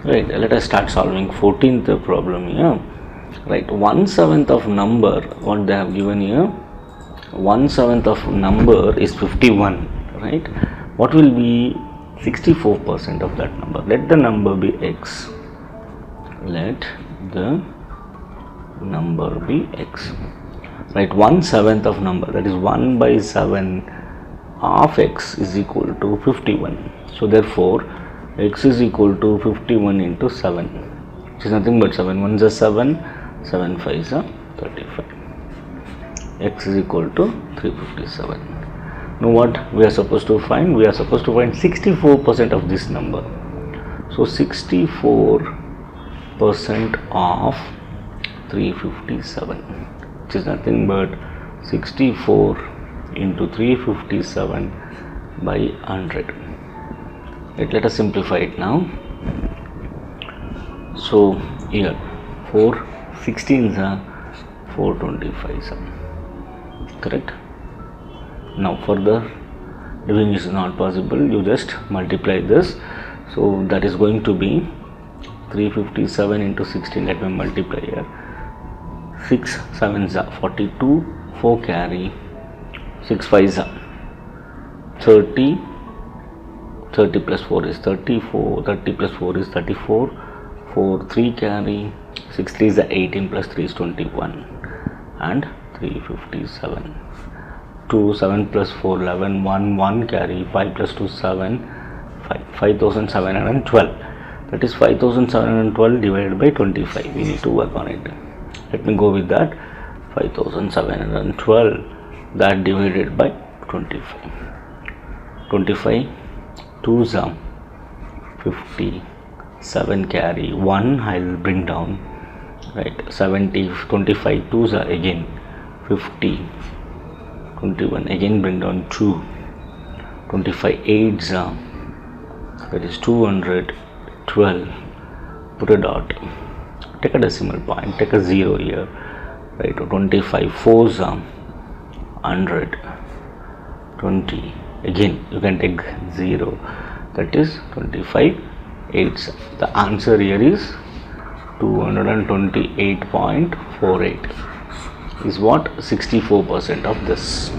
Right, let us start solving 14th problem here. Right, 1/7 of number, what they have given here, 1/7 of number is 51, right? What will be 64% of that number? Let the number be x. Let the number be x. Right, 1/7 of number, that is 1/7 of x is equal to 51. So therefore x is equal to 51 into 7, which is nothing but 7 1s are 7, 7 5s are 35. X is equal to 357. Now what we are supposed to find? We are supposed to find 64% of this number. So 64% of 357, which is nothing but 64 into 357 by 100. Right, let us simplify it now. So here 4 16s are 425s are correct. Now further division is not possible, you just multiply this. So that is going to be 357 into 16. Let me multiply here. 6 7s are 42, 4 carry, 6 5s are 30, 30 plus 4 is 34, 30 plus 4 is 34, 4 3 carry, 6 3 is 18 plus 3 is 21 and 357. 2 7 plus 4 11, 1 1 carry, 5 plus 2 7, 5712. That is 5712 divided by 25. We need to work on it. Let me go with that. 5712, that divided by 25. 25 2s are 50, 7 carry, 1 I will bring down, right? 70, 25 2s are again 50, 21 again bring down 2, 25 8s are, that is 212. Put a dot, take a decimal point, take a 0 here, right? 25 4s are 100, 20 again you can take 0, that is 25 8s. The answer here is 228.48 is what 64% of this.